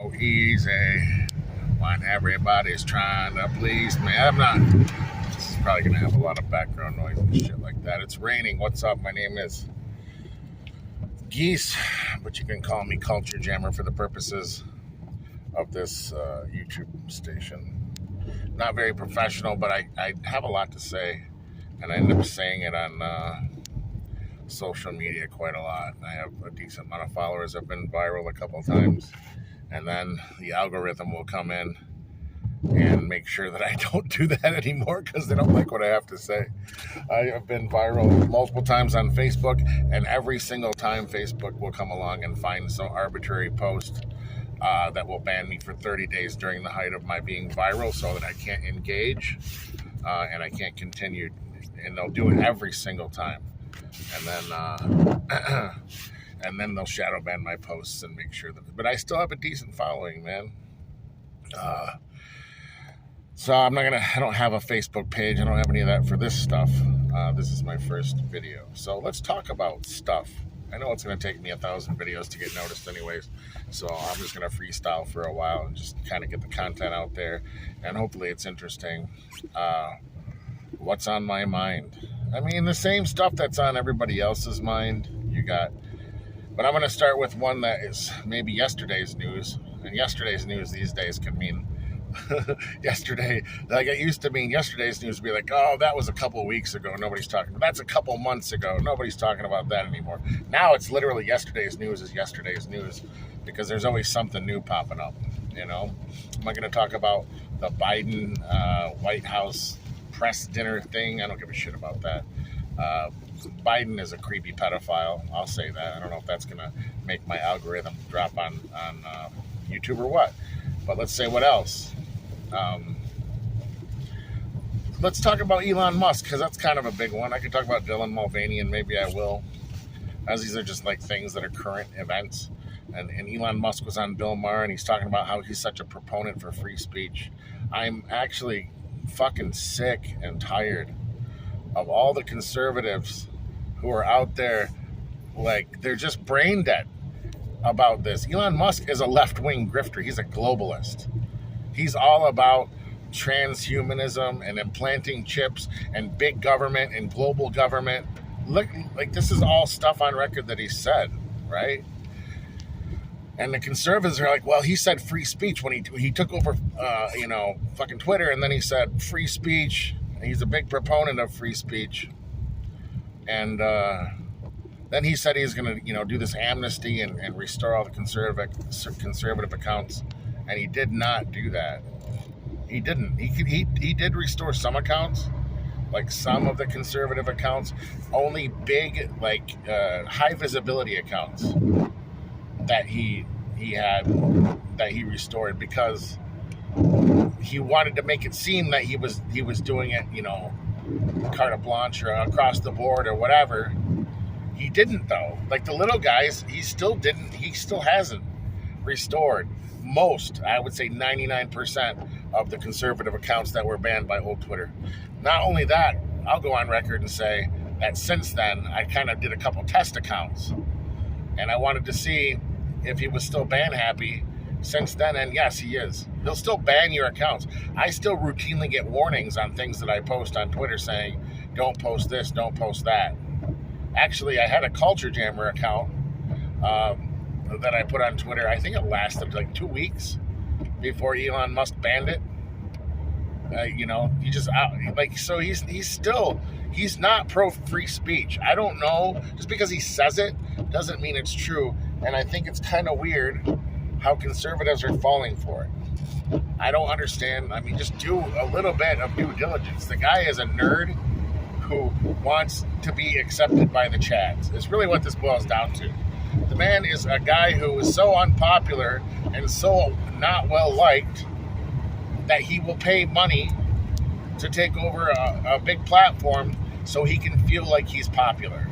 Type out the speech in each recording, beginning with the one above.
so easy when everybody's trying to please me. This is probably going to have a lot of background noise and shit like that. It's raining. What's up? My name is Geese, but you can call me Culture Jammer for the purposes of this YouTube station. Not very professional, but I have a lot to say, and I end up saying it on social media quite a lot. I have a decent amount of followers. I've been viral a couple times, and then the algorithm will come in and make sure that I don't do that anymore because they don't like what I have to say. I have been viral multiple times on Facebook, and every single time Facebook will come along and find some arbitrary post that will ban me for 30 days during the height of my being viral so that I can't engage and I can't continue. And they'll do it every single time. And then they'll shadow ban my posts and make sure that, but I still have a decent following, man. So I don't have a Facebook page. I don't have any of that for this stuff. This is my first video. So let's talk about stuff. I know it's going to take me 1,000 videos to get noticed anyways. So I'm just going to freestyle for a while and just kind of get the content out there. And hopefully it's interesting. What's on my mind? I mean, the same stuff that's on everybody else's mind. But I'm going to start with one that is maybe yesterday's news. And yesterday's news these days can mean yesterday. Like it used to mean yesterday's news would be like, oh, that was a couple weeks ago. Nobody's talking. That's a couple months ago. Nobody's talking about that anymore. Now it's literally yesterday's news is yesterday's news because there's always something new popping up. You know, am I going to talk about the Biden White House press dinner thing? I don't give a shit about that. Biden is a creepy pedophile. I'll say that. I don't know if that's going to make my algorithm drop on YouTube or what. But let's say what else. Let's talk about Elon Musk because that's kind of a big one. I could talk about Dylan Mulvaney and maybe I will, as these are just like things that are current events. And Elon Musk was on Bill Maher and he's talking about how he's such a proponent for free speech. I'm actually fucking sick and tired of all the conservatives who are out there like they're just brain dead about this. Elon Musk is a left-wing grifter. He's a globalist. He's all about transhumanism and implanting chips and big government and global government. Look, like this is all stuff on record that he said, right? And the conservatives are like, well, he said free speech when he took over, fucking Twitter, and then he said free speech. And he's a big proponent of free speech. And then he said he's going to, do this amnesty and restore all the conservative accounts. And he did not do that. He didn't. He did restore some accounts, like some of the conservative accounts, only big, like high visibility accounts that he restored because he wanted to make it seem that he was doing it, carte blanche or across the board or whatever. He didn't though. Like the little guys, he still hasn't restored most, I would say 99% of the conservative accounts that were banned by old Twitter. Not only that, I'll go on record and say that since then, I kind of did a couple test accounts and I wanted to see if he was still ban happy since then, and yes, he is. He'll still ban your accounts. I still routinely get warnings on things that I post on Twitter saying, don't post this, don't post that. Actually, I had a Culture Jammer account that I put on Twitter. I think it lasted like 2 weeks before Elon Musk banned it. He just so he's not pro free speech. I don't know. Just because he says it doesn't mean it's true. And I think it's kind of weird how conservatives are falling for it. I don't understand. I mean, just do a little bit of due diligence. The guy is a nerd who wants to be accepted by the chads. It's really what this boils down to. The man is a guy who is so unpopular and so not well liked that he will pay money to take over a big platform so he can feel like he's popular.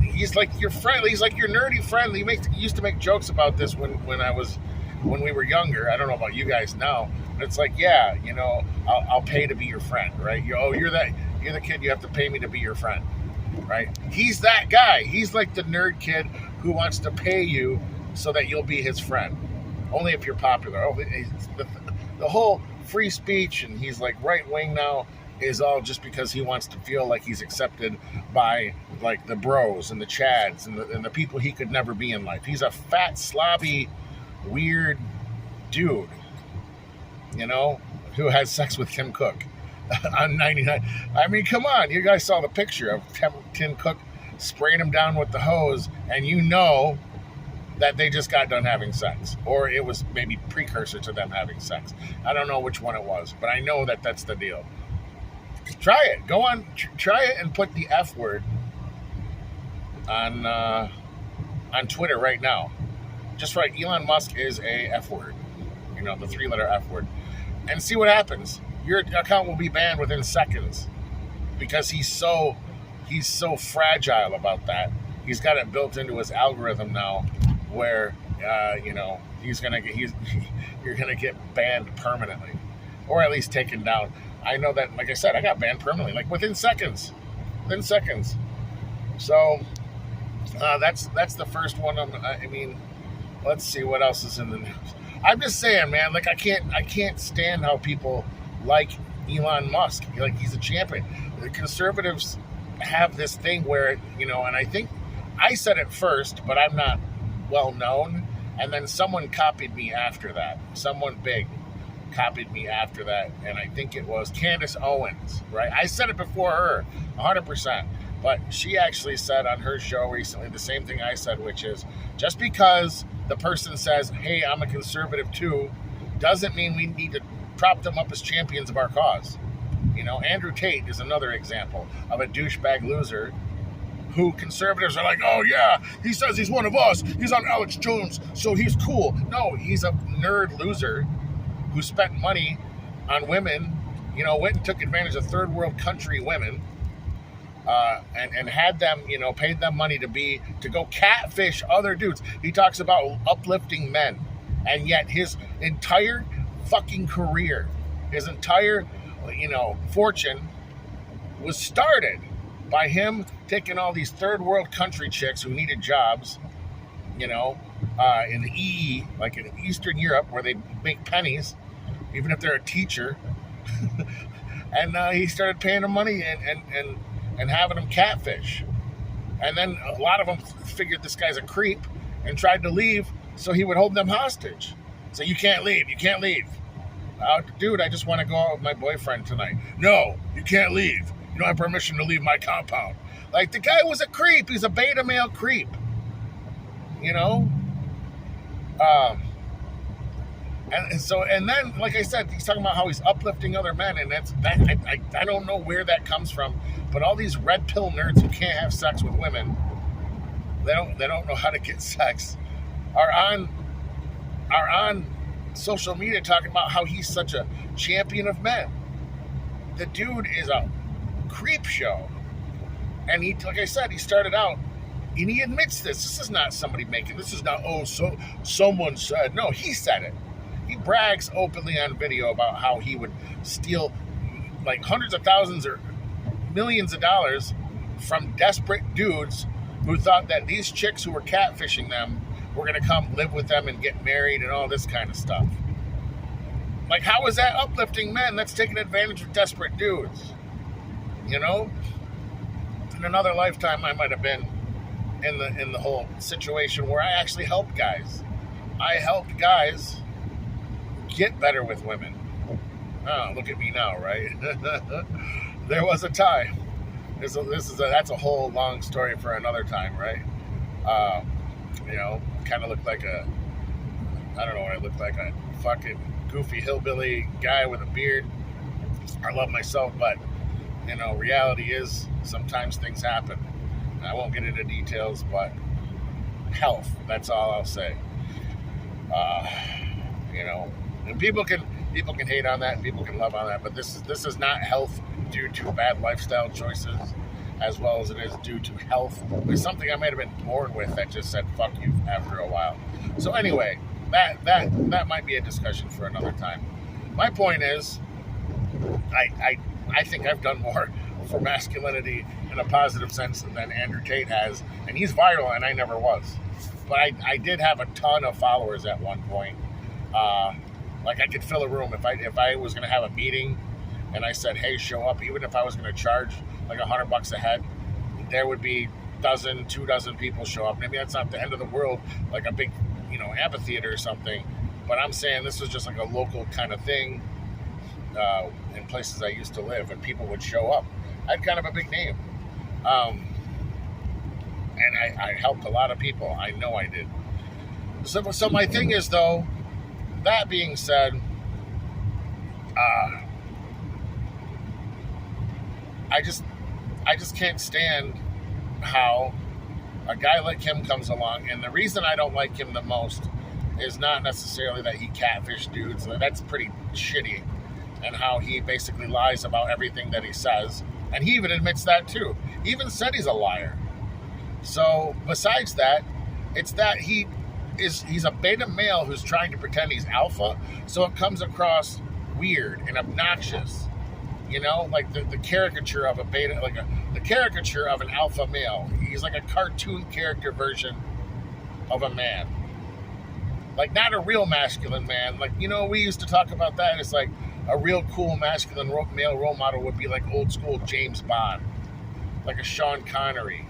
He's like your friend. He's like your nerdy friend. He used to make jokes about this when we were younger. I don't know about you guys now, but it's like, yeah, I'll pay to be your friend, right? You're the kid. You have to pay me to be your friend, right? He's that guy. He's like the nerd kid who wants to pay you so that you'll be his friend. Only if you're popular. Oh, the whole free speech and he's like right wing now is all just because he wants to feel like he's accepted by like the bros and the chads and the people he could never be in life. He's a fat, slobby, weird dude, who has sex with Tim Cook on 99. I mean, come on. You guys saw the picture of Tim Cook spraying him down with the hose, and that they just got done having sex. Or it was maybe precursor to them having sex. I don't know which one it was, but I know that that's the deal. Try it. Go on, try it and put the F word on Twitter right now. Just write Elon Musk is a F word. The 3-letter F word. And see what happens. Your account will be banned within seconds because he's so fragile about that. He's got it built into his algorithm now where you're gonna get banned permanently, or at least taken down. I know that, like I said, I got banned permanently, like within seconds. So that's the first one. I mean, let's see what else is in the news. I'm just saying, man. Like I can't stand how people like Elon Musk. Like he's a champion. The conservatives have this thing where and I think I said it first, but I'm not well known. And then someone copied me after that. Someone big copied me after that, and I think it was Candace Owens, right? I said it before her, 100%. But she actually said on her show recently the same thing I said, which is just because the person says, hey, I'm a conservative too, doesn't mean we need to prop them up as champions of our cause. Andrew Tate is another example of a douchebag loser who conservatives are like, oh yeah, he says he's one of us. He's on Alex Jones, so he's cool. No, he's a nerd loser who spent money on women, went and took advantage of third world country women, and had them, paid them money to go catfish other dudes. He talks about uplifting men, and yet his entire fucking career, his entire, fortune was started by him taking all these third world country chicks who needed jobs, in the EE, like in Eastern Europe, where they make pennies, even if they're a teacher. And he started paying them money and having them catfish. And then a lot of them figured this guy's a creep and tried to leave, so he would hold them hostage. So you can't leave. Dude, I just want to go out with my boyfriend tonight. No, you can't leave. You don't have permission to leave my compound. Like, the guy was a creep. He's a beta male creep. And then, like I said, he's talking about how he's uplifting other men, and I don't know where that comes from, but all these red pill nerds who can't have sex with women, they don't know how to get sex, are on social media talking about how he's such a champion of men. The dude is a creep show, and he, like I said, he started out, and he admits this. This is not somebody making. This is not someone said. No, he said it. He brags openly on video about how he would steal like hundreds of thousands or millions of dollars from desperate dudes who thought that these chicks who were catfishing them were going to come live with them and get married and all this kind of stuff. Like, how is that uplifting men? That's taking advantage of desperate dudes. In another lifetime, I might have been in the whole situation where I actually helped guys. I helped guys get better with women. Oh, look at me now, right? There was a time. That's a whole long story for another time, right? Kind of looked like I don't know what I looked like, a fucking goofy hillbilly guy with a beard. I love myself, but reality is sometimes things happen. I won't get into details, but health, that's all I'll say. And people can hate on that, and people can love on that, but this is not health due to bad lifestyle choices, as well as it is due to health. It's something I might have been born with that just said fuck you after a while. So anyway, that might be a discussion for another time. My point is, I think I've done more for masculinity in a positive sense than Andrew Tate has, and he's viral and I never was. But I did have a ton of followers at one point. Like I could fill a room if I was going to have a meeting, and I said, "Hey, show up." Even if I was going to charge like $100 a head, there would be 2 dozen people show up. Maybe that's not the end of the world, like a big, amphitheater or something. But I'm saying this was just like a local kind of thing in places I used to live, and people would show up. I had kind of a big name. And I helped a lot of people. I know I did. So my thing is, though, that being said, I just can't stand how a guy like him comes along. And the reason I don't like him the most is not necessarily that he catfish dudes. That's pretty shitty. And how he basically lies about everything that he says. And he even admits that too. He even said he's a liar. So besides that, it's that he's a beta male who's trying to pretend he's alpha. So it comes across weird and obnoxious. Like the caricature of a beta, like the caricature of an alpha male. He's like a cartoon character version of a man. Like not a real masculine man. Like, we used to talk about that. It's like a real cool masculine male role model would be like old school James Bond. Like a Sean Connery.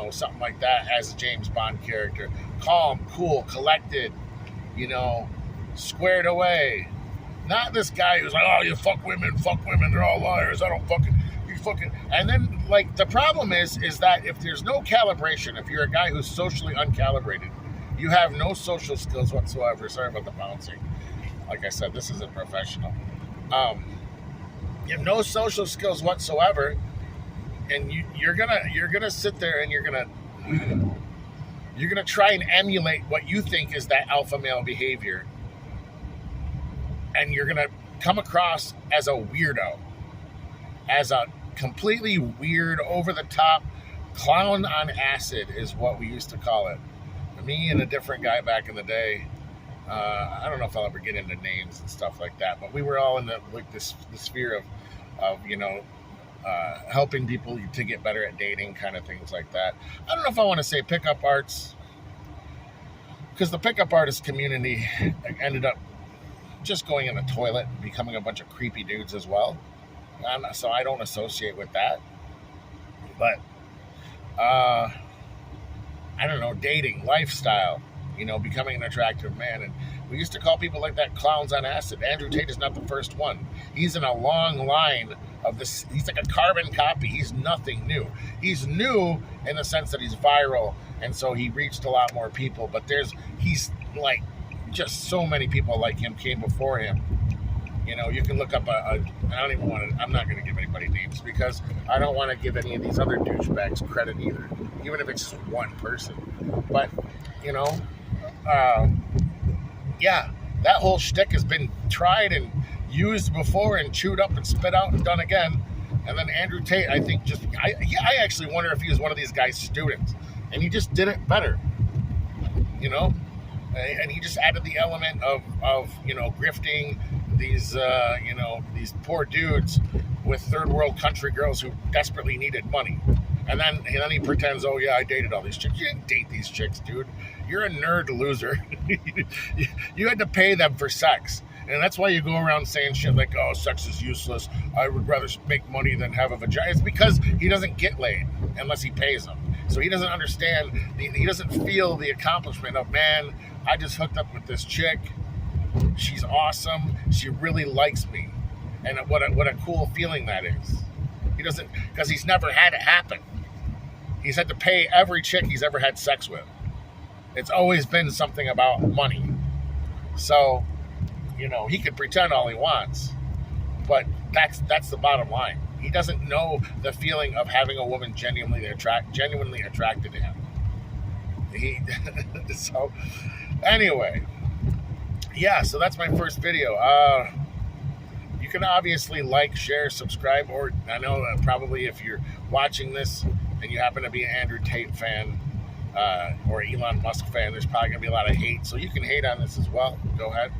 Something like that as a James Bond character. Calm, cool, collected, squared away. Not this guy who's like, oh, you fuck women, they're all liars, and then, like, the problem is that if there's no calibration, if you're a guy who's socially uncalibrated, you have no social skills whatsoever. Sorry about the bouncing. Like I said, this isn't professional. You have no social skills whatsoever, and you're gonna sit there and you're gonna try and emulate what you think is that alpha male behavior, and you're gonna come across as a weirdo, as a completely weird, over the top clown on acid is what we used to call it. Me and a different guy back in the day. I don't know if I'll ever get into names and stuff like that, but we were all in the sphere of helping people to get better at dating, kind of things like that. I don't know if I want to say pickup arts, because the pickup artist community ended up just going in the toilet and becoming a bunch of creepy dudes as well. So I don't associate with that. But I don't know, dating, lifestyle, becoming an attractive man. And we used to call people like that clowns on acid. Andrew Tate is not the first one. He's in a long line of this. He's like a carbon copy. He's nothing new. He's new in the sense that he's viral, and so he reached a lot more people. But he's like, just so many people like him came before him. You can look up I don't even want to, I'm not going to give anybody names because I don't want to give any of these other douchebags credit either, even if it's just one person. But, yeah, that whole shtick has been tried and used before and chewed up and spit out and done again. And then Andrew Tate, I think I actually wonder if he was one of these guys' students and he just did it better, and he just added the element of grifting these poor dudes with third world country girls who desperately needed money. And then he pretends, oh yeah, I dated all these chicks. You didn't date these chicks, dude. You're a nerd loser. You had to pay them for sex. And that's why you go around saying shit like, oh, sex is useless. I would rather make money than have a vagina. It's because he doesn't get laid unless he pays them. So he doesn't understand, he doesn't feel the accomplishment of, man, I just hooked up with this chick. She's awesome. She really likes me. And what a cool feeling that is. He doesn't, because he's never had it happen. He's had to pay every chick he's ever had sex with. It's always been something about money. So, he could pretend all he wants, but that's the bottom line. He doesn't know the feeling of having a woman genuinely attracted to him. So, anyway, yeah, so that's my first video. You can obviously like, share, subscribe, or I know probably if you're watching this and you happen to be an Andrew Tate fan or Elon Musk fan, there's probably going to be a lot of hate. So you can hate on this as well. Go ahead.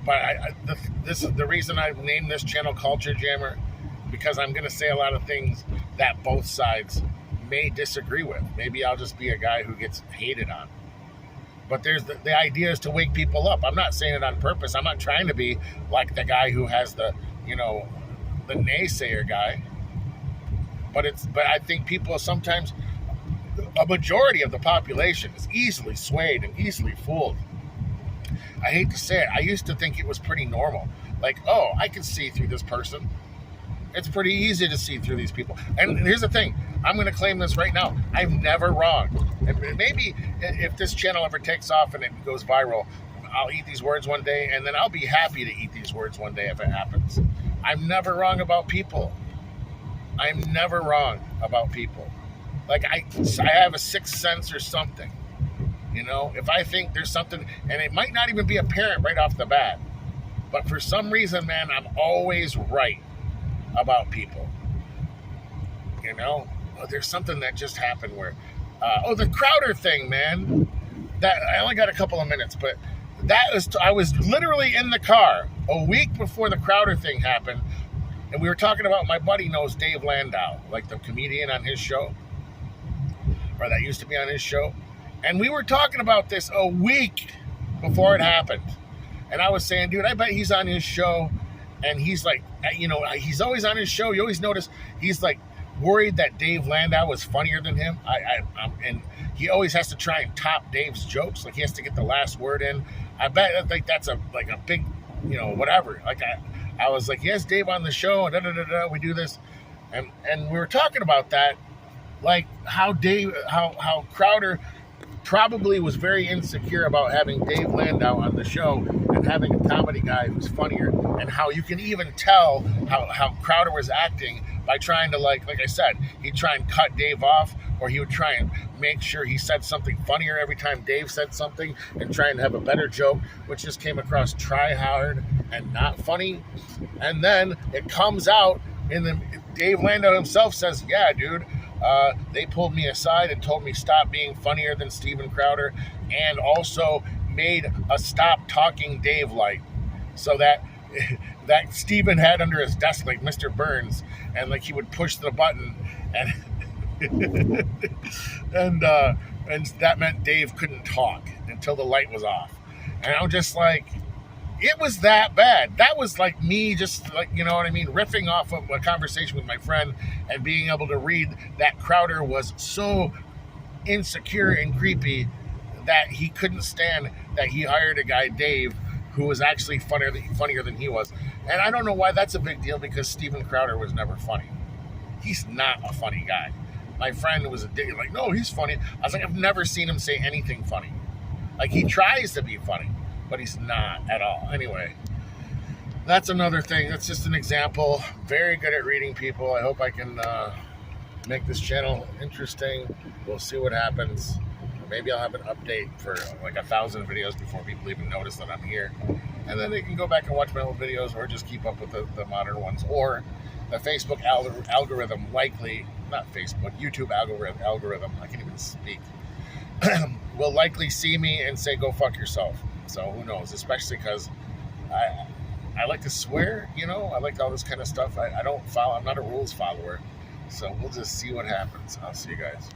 But this is the reason I've named this channel Culture Jammer, because I'm going to say a lot of things that both sides may disagree with. Maybe I'll just be a guy who gets hated on. But there's the idea is to wake people up. I'm not saying it on purpose. I'm not trying to be like the guy who has the naysayer guy. But I think people sometimes, a majority of the population is easily swayed and easily fooled. I hate to say it. I used to think it was pretty normal. Like, oh, I can see through this person. It's pretty easy to see through these people. And here's the thing. I'm going to claim this right now. I'm never wrong. And maybe if this channel ever takes off and it goes viral, I'll eat these words one day, and then I'll be happy to eat these words one day if it happens. I'm never wrong about people. I'm never wrong about people. Like, I have a sixth sense or something. You know, if I think there's something, and it might not even be apparent right off the bat, but for some reason, man, I'm always right about people. You know, there's something that just happened where, the Crowder thing, man. That I only got a couple of minutes, but I was literally in the car a week before the Crowder thing happened, and we were talking about, my buddy knows Dave Landau, like the comedian on his show, or that used to be on his show, and we were talking about this a week before it happened, and I was saying, dude, I bet he's on his show. And he's like, he's always on his show. You always notice he's like worried that Dave Landau was funnier than him. And he always has to try and top Dave's jokes. Like, he has to get the last word in. I bet like that's a big, whatever. Like I was like, yes, Dave on the show, and we do this, and we were talking about that, like how Crowder probably was very insecure about having Dave Landau on the show and having a comedy guy who's funnier, and how you can even tell how Crowder was acting by trying to, like I said, he'd try and cut Dave off, or he would try and make sure he said something funnier every time Dave said something and try and have a better joke, which just came across try-hard and not funny. And then it comes out Dave Landau himself says, yeah, dude, they pulled me aside and told me stop being funnier than Steven Crowder, and also made a stop talking Dave light, so that Steven had under his desk like Mr. Burns, and like he would push the button, and and that meant Dave couldn't talk until the light was off. And I'm just like, it was that bad. That was like me just like, you know what I mean, riffing off of a conversation with my friend and being able to read that Crowder was so insecure and creepy that he couldn't stand that he hired a guy, Dave, who was actually funnier than he was. And I don't know why that's a big deal, because Steven Crowder was never funny. He's not a funny guy. My friend was like, no, he's funny. I was like, I've never seen him say anything funny. Like, he tries to be funny, but he's not at all. Anyway, that's another thing. That's just an example. Very good at reading people. I hope I can make this channel interesting. We'll see what happens. Maybe I'll have an update for like 1,000 videos before people even notice that I'm here. And then they can go back and watch my old videos, or just keep up with the modern ones. Or the Facebook algorithm YouTube algorithm, I can't even speak, will likely see me and say, go fuck yourself. So who knows, especially because I like to swear, I like all this kind of stuff. I'm not a rules follower. So we'll just see what happens. I'll see you guys.